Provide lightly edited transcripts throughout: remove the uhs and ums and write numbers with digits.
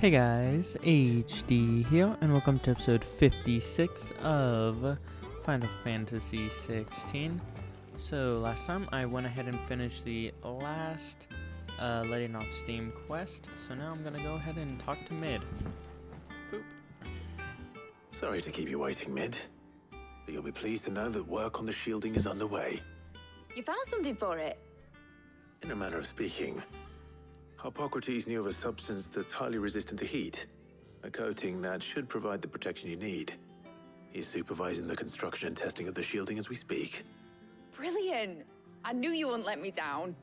Hey guys, HD here, and welcome to episode 56 of Final Fantasy XVI. So last time I went ahead and finished the last letting off steam quest, so now I'm gonna go ahead and talk to Mid. Boop. Sorry to keep you waiting, Mid, but you'll be pleased to know that work on the shielding is underway. You found something for it? In a manner of speaking, Hippocrates knew of a substance that's highly resistant to heat, a coating that should provide the protection you need. He's supervising the construction and testing of the shielding as we speak. Brilliant! I knew you wouldn't let me down.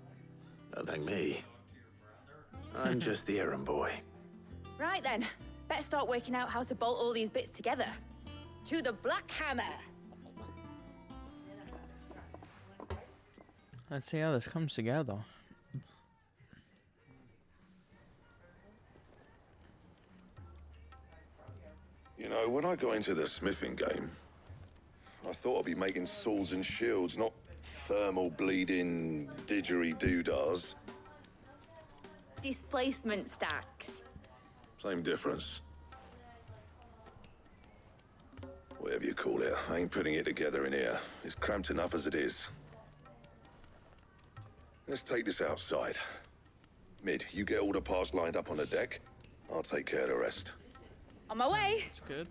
Don't thank me. I'm just the errand boy. Right then, better start working out how to bolt all these bits together. To the Black Hammer! Let's see how this comes together. You know, when I got into the smithing game, I thought I'd be making swords and shields, not thermal bleeding didgeridoo-dahs. Displacement stacks. Same difference. Whatever you call it, I ain't putting it together in here. It's cramped enough as it is. Let's take this outside. Mid, you get all the parts lined up on the deck. I'll take care of the rest. On my way! It's good.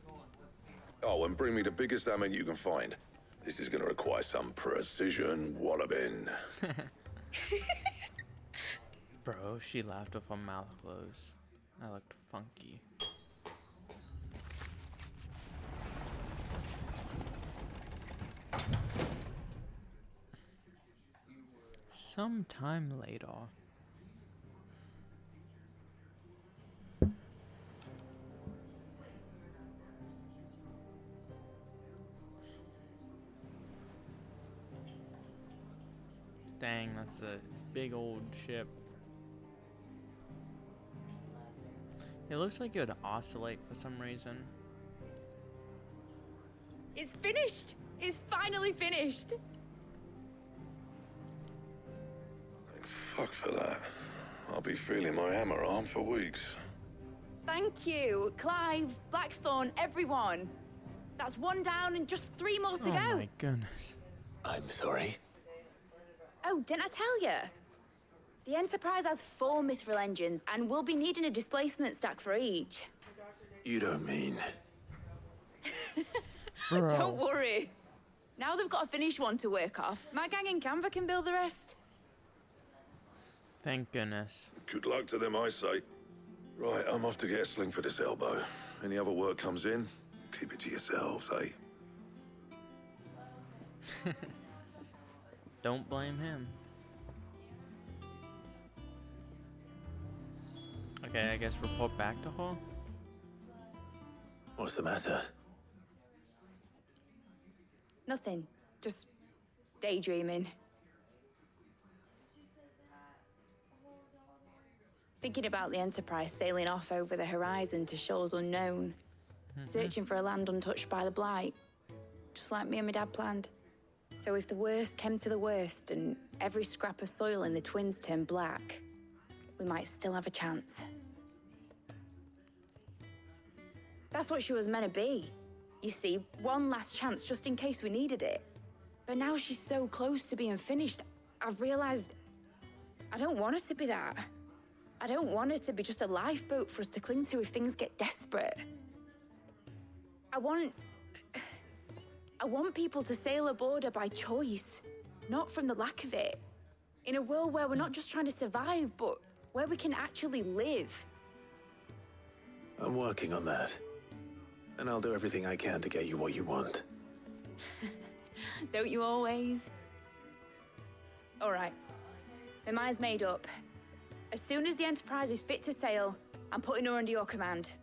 Oh, and bring me the biggest hammer you can find. This is gonna require some precision walloping. Bro, she laughed with her mouth closed. That looked funky. Sometime later. Dang, that's a big old ship. It looks like it would oscillate for some reason. It's finished! It's finally finished! Thank fuck for that. I'll be feeling my hammer arm for weeks. Thank you, Clive, Blackthorn, everyone. That's one down and just 3 more to Oh go. my goodness. I'm sorry. Oh, didn't I tell you? The Enterprise has 4 mithril engines, and we'll be needing a displacement stack for each. You don't mean... Bro. Don't worry. Now they've got a finished one to work off. My gang in Canva can build the rest. Thank goodness. Good luck to them, I say. Right, I'm off to get a sling for this elbow. Any other work comes in, keep it to yourselves, eh? Don't blame him. Okay, I guess report back to her. What's the matter? Nothing. Just daydreaming. Thinking about the Enterprise sailing off over the horizon to shores unknown. Searching for a land untouched by the Blight. Just like me and my dad planned. So if the worst came to the worst and every scrap of soil in the Twins turned black, we might still have a chance. That's what she was meant to be. You see, one last chance just in case we needed it. But now she's so close to being finished, I've realized I don't want her to be that. I don't want her to be just a lifeboat for us to cling to if things get desperate. I want people to sail aboard her by choice, not from the lack of it. In a world where we're not just trying to survive, but where we can actually live. I'm working on that. And I'll do everything I can to get you what you want. Don't you always? All right. My mind's made up. As soon as the Enterprise is fit to sail, I'm putting her under your command.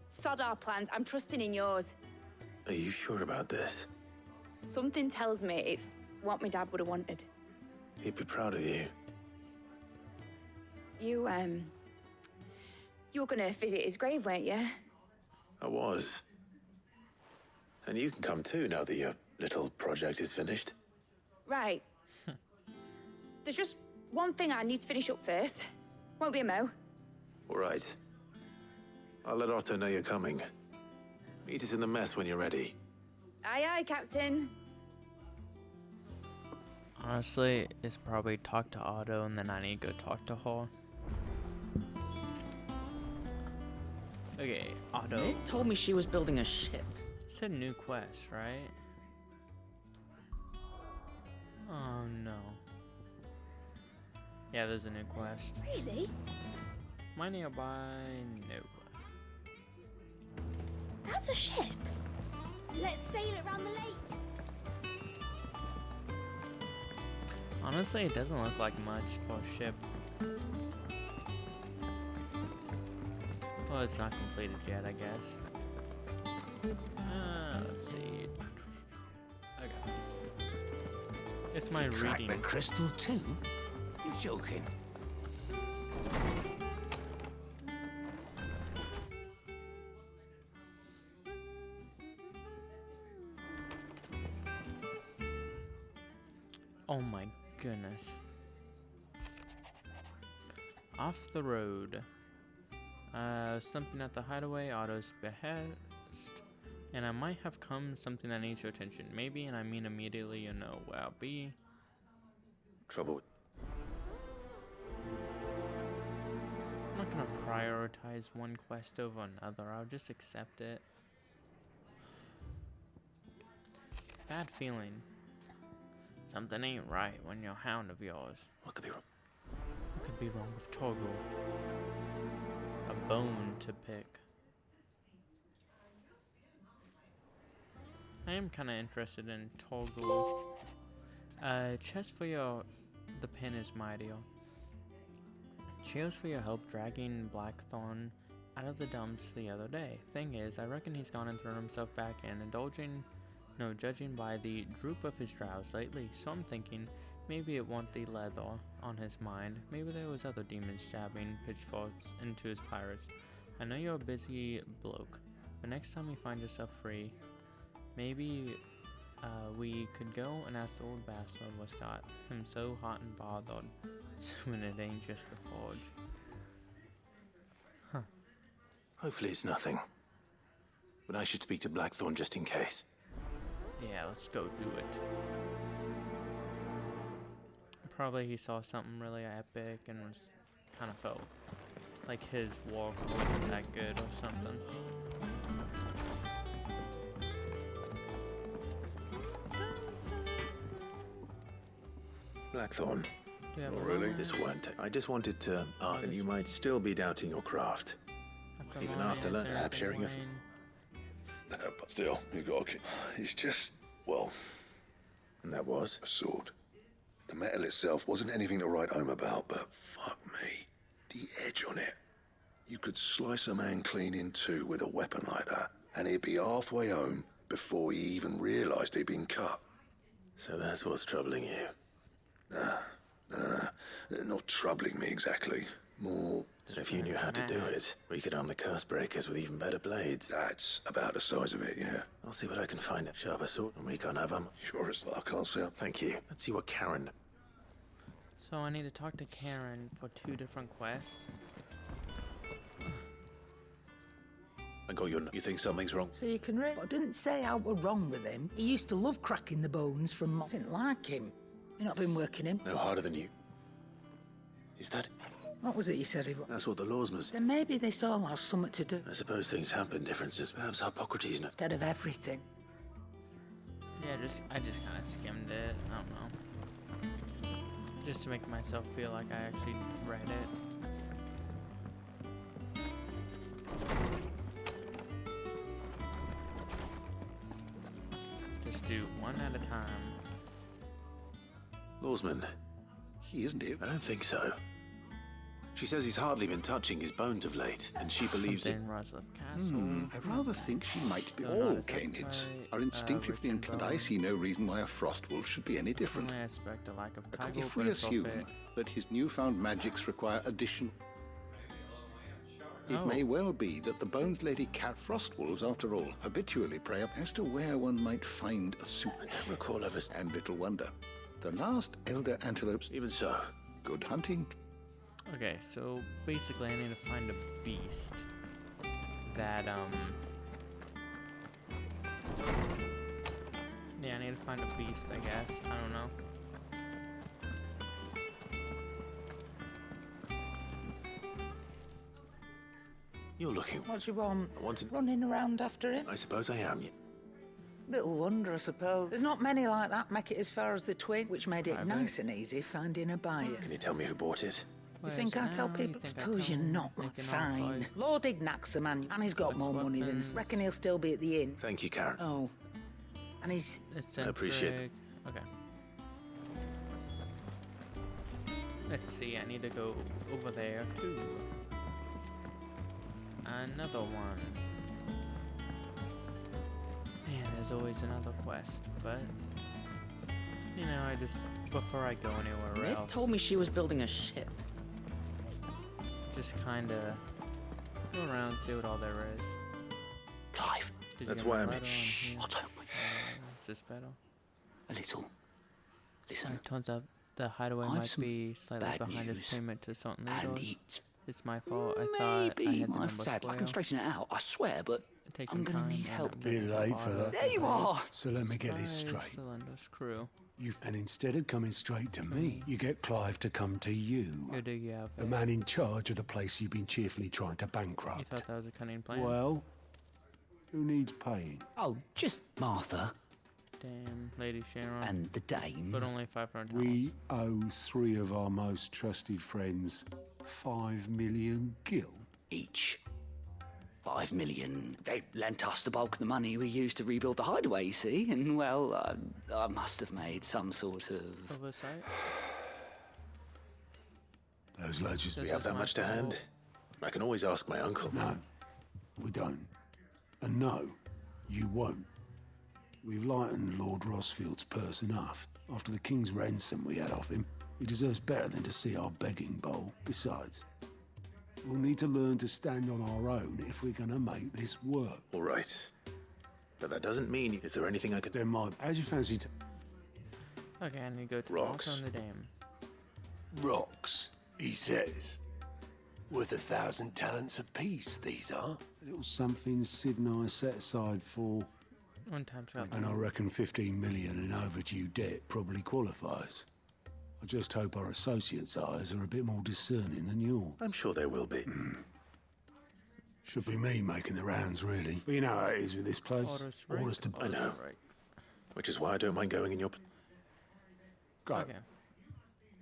Sod our plans, I'm trusting in yours. Are you sure about this? Something tells me it's what my dad would have wanted. He'd be proud of you. You were gonna visit his grave, weren't you? I was. And you can come too now that your little project is finished. Right. There's just one thing I need to finish up first. Won't be a mo. All right. I'll let Otto know you're coming. Meet us in the mess when you're ready. Aye, aye, Captain. Honestly, it's probably talk to Otto and then I need to go talk to her. Okay, Otto. They told me she was building a ship. Said new quest, right? Oh no. Yeah, there's a new quest. Really? My nearby, no. That's a ship. Let's sail it around the lake. Honestly, it doesn't look like much for a ship. Well, it's not completed yet, I guess. Let's see. Okay. It's my Crack reading. the crystal too? You're joking. Oh my goodness. Off the road. Something at the hideaway, Otto's behest. And I might have come something that needs your attention. Maybe, and I mean immediately, you know where I'll be. Trouble. I'm not gonna prioritize one quest over another. I'll just accept it. Bad feeling. Something ain't right when you're a hound of yours. What could be wrong? What could be wrong with Torgal? A bone to pick. I am kind of interested in Torgal. Chest for the pin is my deal. Cheers for your help dragging Blackthorn out of the dumps the other day. Thing is, I reckon he's gone and thrown himself back in, judging by the droop of his brows lately. So I'm thinking, maybe it wasn't the leather on his mind. Maybe there was other demons jabbing pitchforks into his pirates. I know you're a busy bloke, but next time you find yourself free, maybe we could go and ask the old bastard what's got him so hot and bothered when it ain't just the forge. Huh. Hopefully it's nothing. But I should speak to Blackthorn just in case. Yeah, let's go do it. Probably he saw something really epic and was kind of felt like his walk wasn't that good or something. Blackthorn. Do you have Oh, a really? moment? This won't. I just wanted to. And you might still be doubting your craft. Even after learning, perhaps sharing a But still, you got to. It's just, well, And that was? a sword. The metal itself wasn't anything to write home about, but fuck me, the edge on it. You could slice a man clean in two with a weapon like that, and he'd be halfway home before he even realised he'd been cut. So that's what's troubling you. No, not troubling me exactly. More, And if you knew how to do it, we could arm the curse breakers with even better blades. that's about the size of it, yeah. I'll see what I can find. Sharper sword, and we can't have them. Sure as luck, I'll say. Thank you. Let's see what Karen. So I need to talk to Karen for 2 different quests. I got your. You think something's wrong? So you can read. I didn't say I were wrong with him. He used to love cracking the bones from. Didn't like him. You not been working him. No harder than you. Is that? What was it you said he was? That's what the laws must. Then maybe this all has something to do. I suppose things happen. Differences. Perhaps Hippocrates knows. Instead of everything. Yeah, I just kind of skimmed it. I don't know. Just to make myself feel like I actually read it. Just do one at a time. Lawsman. He isn't it? I don't think so. She says he's hardly been touching his bones of late, and she believes it. In Rosleth Castle. I rather think she might be. No, All not as canids uptight, are instinctively Richard inclined. I see Bone. no reason why a frostwolf should be any different. Only aspect a lack of tiger, If we but it's all assume fit. that his newfound magics require additional. It Oh. may well be that the Bones Lady cat frostwolves, after all, habitually prey up as to where one might find a suit. I don't recall ever. And little wonder. The last elder antelopes, Even so, good hunting. Okay, so basically I need to find a beast. that, yeah, I need to find a beast, I guess. I don't know. You're looking. What you want? I want to... Running around after him? I suppose I am. Little wonder, I suppose. There's not many like that make it as far as the twin, which made it Right, nice and easy finding a buyer. Can you tell me who bought it? You think I tell people? Suppose you're not, like, fine. Lord Ignac's the man, and he's got What's more money than... weapons? Reckon he'll still be at the inn. Thank you, Karen. Oh. And he's... It's I appreciate it. Okay. Let's see, I need to go over there too. Another one. Man, there's always another quest, but you know, I just before I go anywhere Nick else, told me she was building a ship. just kinda go around, see what all there is. Clive, Did you That's get my why I'm- letter on Shh. here? what happened? Is this better? A little. Listen, Turns out the hideaway I've might some be slightly bad behind its news, payment to certain and leaders. it's It's my fault. I thought I maybe had the my number fault. I square. can straighten it out, I swear, but Take I'm some gonna time need and help. I'm Bit gonna late for bother that. there you are. So let me get this Five straight. cylinders crew. And instead of coming straight to me, you get Clive to come to Who you. do you have? The man in charge of the place you've been cheerfully trying to You bankrupt. thought that was a cunning plan? Well, who needs paying? Oh, just Martha Damn, Lady Sharon. and the dame. But only 500 We owe 3 of our most trusted friends 5 million gil. Each. 5 million. They lent us the bulk of the money we used to rebuild the hideaway, you see, and, well, I must have made some sort of... Oversight? Those ledgers. We have that much to hand? I can always ask my uncle. No, we don't. And no, you won't. We've lightened Lord Rosfield's purse enough. After the king's ransom we had off him, he deserves better than to see our begging bowl. Besides, we'll need to learn to stand on our own if we're gonna make this work. All right. But that doesn't mean... Is there anything I could... Then, Mike, how'd you fancy Okay, I need to go to Rocks. the altar on the dam. Rocks, he says. Worth 1,000 talents apiece, these are. A little something Sid and I set aside for... One time shot. And I reckon 15 million in overdue debt probably qualifies. I just hope our associates' eyes are a bit more discerning than yours. I'm sure there will be. Should be me making the rounds, really. But you know how it is with this place. Orders right. Orders to... I know. Right. Which is why I don't mind going in your... Go. Okay.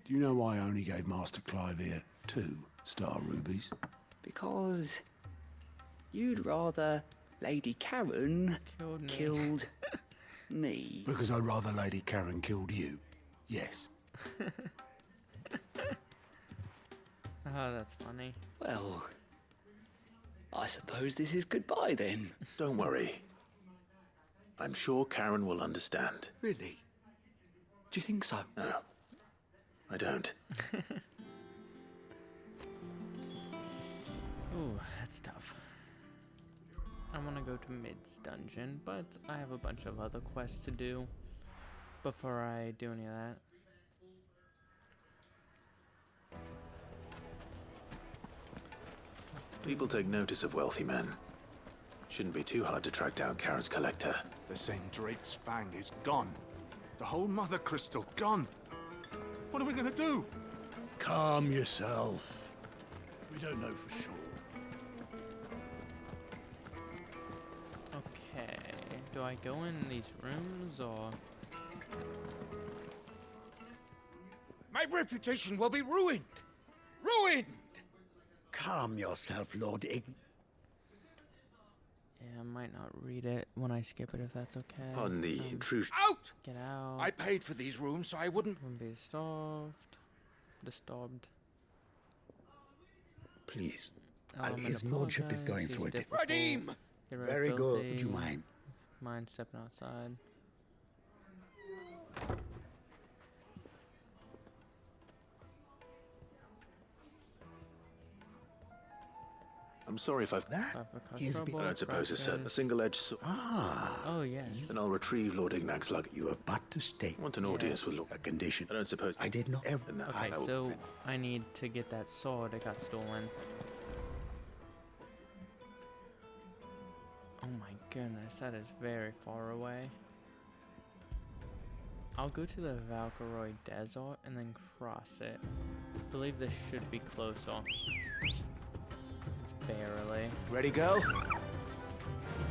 Do you know why I only gave Master Clive here 2 star rubies? Because you'd rather Lady Karen Killed me. killed me. Because I'd rather Lady Karen killed you. Yes. Oh, that's funny. Well, I suppose this is goodbye then. Don't worry. I'm sure Karen will understand. Really? Do you think so? No, I don't. Ooh, that's tough. I want to go to Mid's dungeon, but I have a bunch of other quests to do before I do any of that. People take notice of wealthy men. Shouldn't be too hard to track down Karen's collector. The Drake's Fang is gone. The whole Mother Crystal gone. What are we gonna do? Calm yourself. We don't know for sure. Okay, do I go in these rooms or... My reputation will be ruined. Ruined! Calm yourself, Lord Ig. Yeah, I might not read it when I skip it if that's okay. On the intrusion. Out! Get out. I paid for these rooms so I wouldn't... Wouldn't be disturbed. Please. Element His lordship is going apologize, for he's it. difficult, Redeem! get rid of Very good. Would filthy, you mind? Mind stepping outside. I'm sorry if I've... That Five for is trouble, I don't suppose a corruption. single-edged sword. Oh, yes. Then I'll retrieve Lord Ignac's luggage. you have but to state Want an audience with Lord... a condition. I don't suppose... I did not ever. And that Okay, I will- so I need to get that sword that got stolen. my goodness, that is very far away. I'll go to the Valkyroid Desert and then cross it. I believe this should be closer. It's barely. Ready, girl?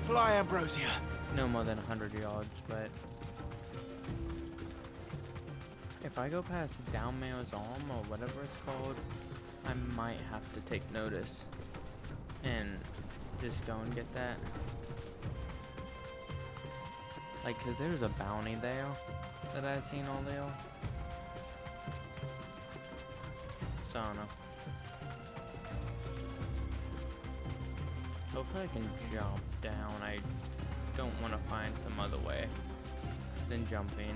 Fly, Ambrosia. No more than 100 yards, but if I go past Downmare's Arm or whatever it's called, I might have to take notice and just go and get that. Like, cause there's a bounty there that I've seen earlier. So I don't know. Hopefully I can jump down. I don't want to find some other way than jumping.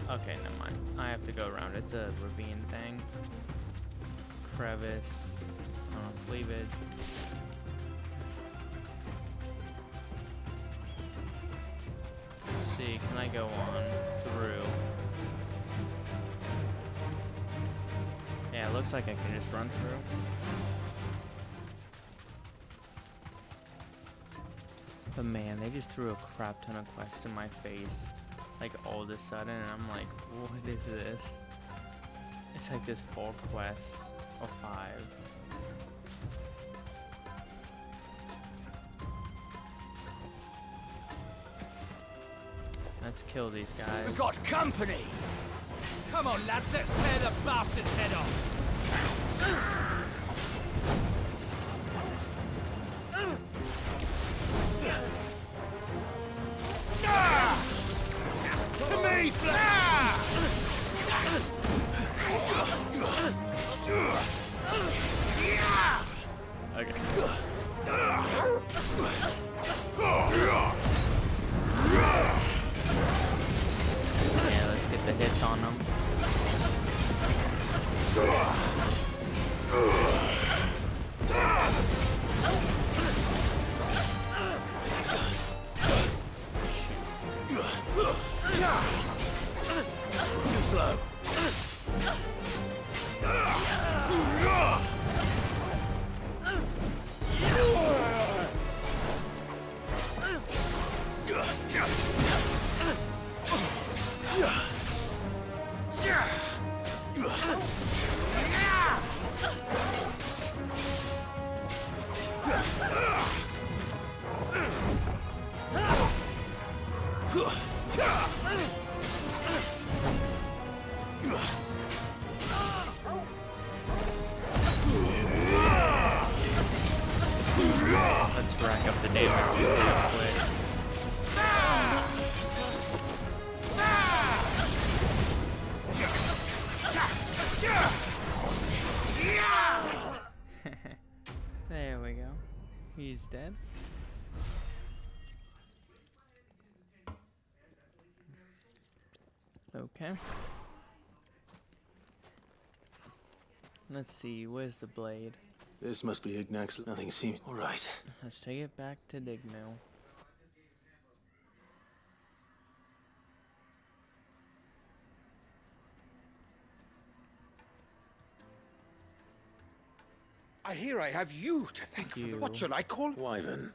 Okay, never mind. I have to go around. It's a ravine thing. Crevice. Cleavage. Let's see, can I go on through? Yeah, it looks like I can just run through. But man, they just threw a crap ton of quests in my face. Like all of a sudden, and I'm like, what is this? It's like this 4 quests, or 5. Let's kill these guys. We've got company! Come on, lads, let's tear the bastard's head off! To me, Okay. Yeah, let's get the hits on them. Too slow. Let's rack up the damage real quick. There we go. He's dead. Okay. Let's see, where's the blade? This must be Ignac's. Nothing seems all right. Let's take it back to Digmill. I hear I have you to thank for the... What should I call? Wyvern.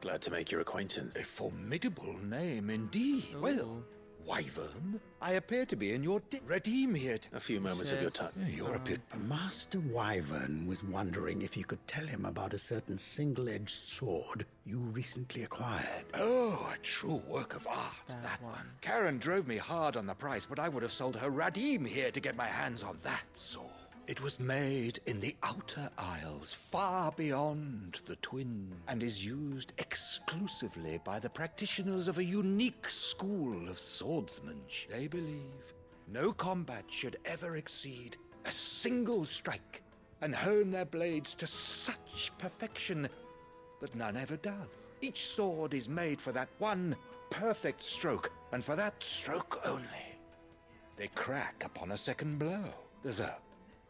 Glad to make your acquaintance. A formidable name indeed. Ooh. Well, Wyvern, I appear to be in your debt. Redeem here. A few moments of your time. You're a bit... Master Wyvern was wondering if you could tell him about a certain single-edged sword you recently acquired. Oh, a true work of art, that one. Karen drove me hard on the price, but I would have sold her Radim here to get my hands on that sword. It was made in the Outer Isles, far beyond the Twin, and is used exclusively by the practitioners of a unique school of swordsmanship. They believe no combat should ever exceed a single strike, and hone their blades to such perfection that none ever does. Each sword is made for that one perfect stroke, and for that stroke only. They crack upon a second blow. There's a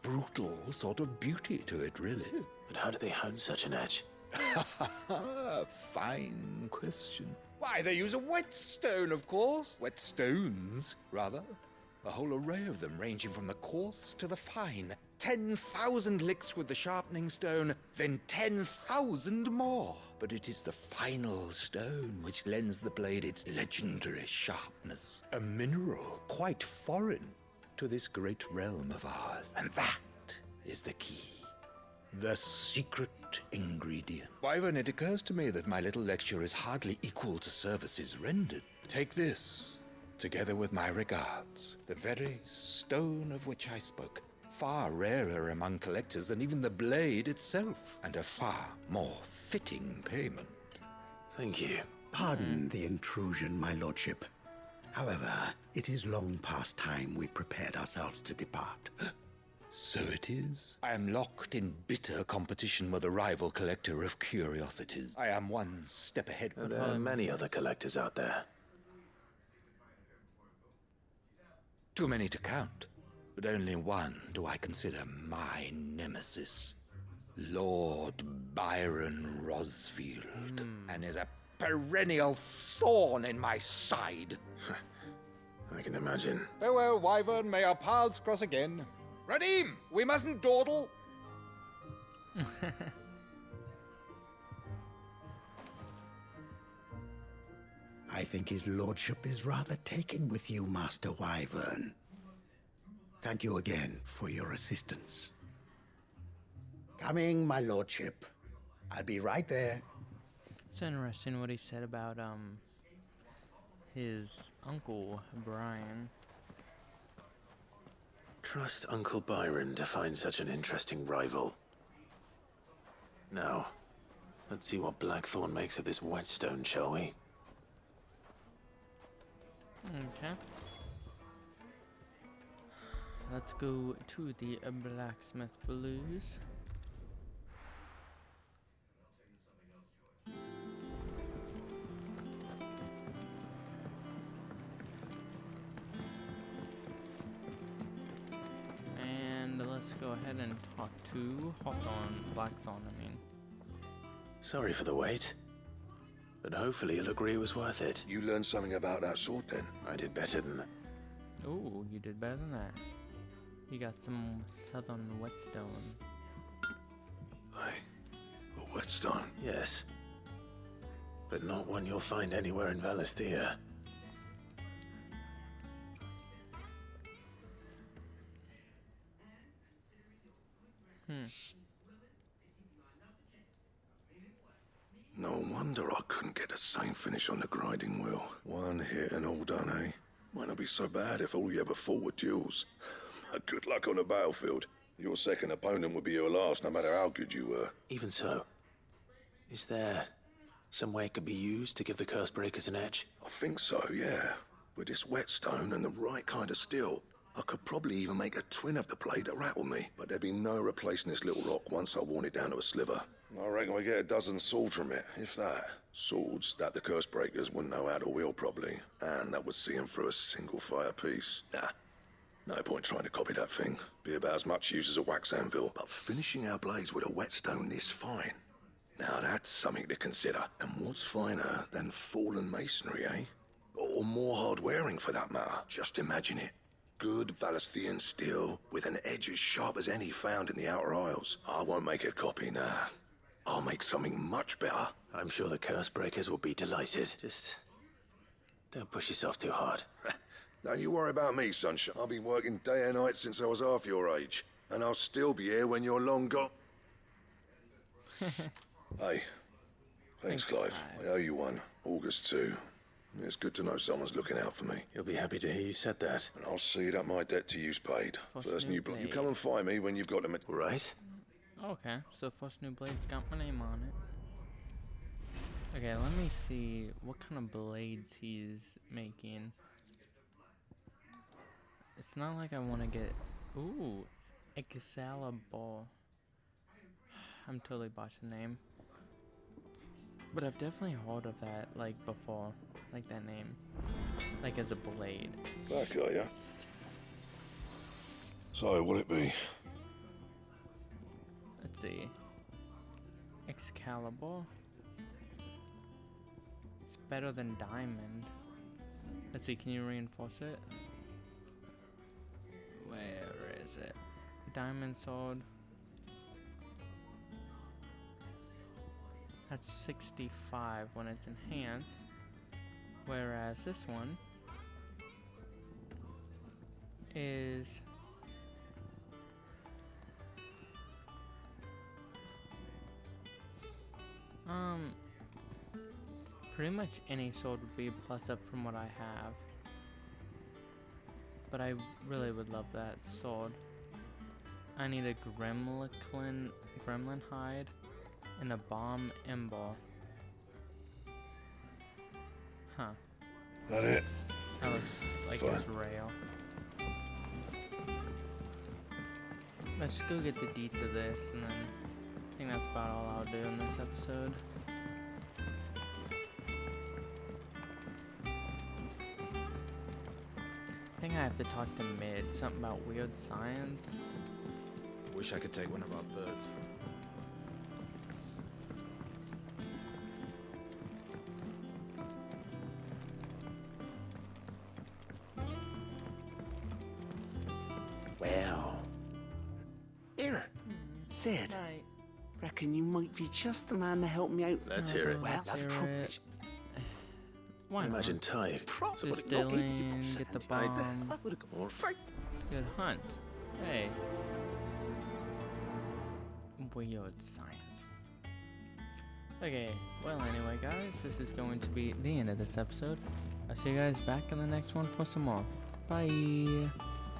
brutal sort of beauty to it, really. But how do they hone such an edge? Fine question. Why, they use a whetstone, of course. Whetstones, rather. A whole array of them, ranging from the coarse to the fine. 10,000 licks with the sharpening stone, then 10,000 more. But it is the final stone which lends the blade its legendary sharpness. A mineral quite foreign to this great realm of ours. And that is the key. The secret ingredient. Wyvern, it occurs to me that my little lecture is hardly equal to services rendered. Take this, together with my regards, the very stone of which I spoke. Far rarer among collectors than even the blade itself, and a far more fitting payment. Thank you. Pardon the intrusion, my lordship. However, it is long past time we prepared ourselves to depart. So it is. I am locked in bitter competition with a rival collector of curiosities. I am one step ahead. There are many other collectors out there. Too many to count, but only one do I consider my nemesis. Lord Byron Rosfield, and is a perennial thorn in my side. I can imagine. Farewell, Wyvern. May our paths cross again. Radim, we mustn't dawdle. I think his lordship is rather taken with you, Master Wyvern. Thank you again for your assistance. Coming, my lordship. I'll be right there. It's interesting what he said about his uncle Brian. Trust Uncle Byron to find such an interesting rival. Now, let's see what Blackthorn makes of this whetstone, shall we? Okay. Let's go to the Blacksmith Blues. And let's go ahead and talk to Blackthorn, I mean. Sorry for the wait, but hopefully you'll agree it was worth it. You learned something about that sword then? I did better than that. Oh, you did better than that. You got some southern whetstone. A whetstone? Yes. But not one you'll find anywhere in Valisthea. No wonder I couldn't get the same finish on the grinding wheel. One hit and all done, eh? Might not be so bad if all you ever fought were duels. Good luck on the battlefield. Your second opponent would be your last, no matter how good you were. Even so, is there some way it could be used to give the curse breakers an edge? I think so, yeah. With this whetstone and the right kind of steel, I could probably even make a twin of the blade that rattled me. But there'd be no replacing this little rock once I worn it down to a sliver. I reckon we get a dozen swords from it, if that. Swords that the curse breakers wouldn't know how to wield properly, and that would see them through a single fire piece. Nah, no point trying to copy that thing. Be about as much use as a wax anvil. But finishing our blades with a whetstone this fine, now that's something to consider. And what's finer than fallen masonry, eh? Or more hard-wearing for that matter. Just imagine it. Good Valisthean steel with an edge as sharp as any found in the Outer Isles. I won't make a copy, nah. I'll make something much better. I'm sure the curse breakers will be delighted. Just don't push yourself too hard. Don't you worry about me, sunshine. I've been working day and night since I was half your age. And I'll still be here when you're long gone. Hey, thanks, Clive. I owe you one. August 2. It's good to know someone's looking out for me. You'll be happy to hear you said that. And I'll see that my debt to you's paid. First new blade. You come and find me when you've got them. Right? Okay, so first new blade's got my name on it. Okay, let me see what kind of blades he's making. It's not like I want to get... Ooh, Excalibur. I'm totally botching the name. But I've definitely heard of that, like, before. Like, that name. Like, as a blade. Back, are ya? So, what'll it be? Let's see. Excalibur. It's better than diamond. Let's see, can you reinforce it? Where is it? diamond sword. That's 65 when it's enhanced. Whereas this one is pretty much any sword would be a plus up from what I have. But I really would love that sword. I need a gremlin hide and a bomb emball. Huh. That it? That looks like Fine. it's rail. Let's just go get the deets of this, and then I think that's about all I'll do in this episode. I think I have to talk to Mid, something about weird science. Wish I could take one of our birds. Well. Here, Sid. Right. Reckon you might be just the man to help me out. Let's hear it. Well, I've promised. Why not? Imagine Ty. Distilling, get the bomb. Or Good hunt. Hey. Weird science. Okay, well anyway guys, this is going to be the end of this episode. I'll see you guys back in the next one for some more. Bye!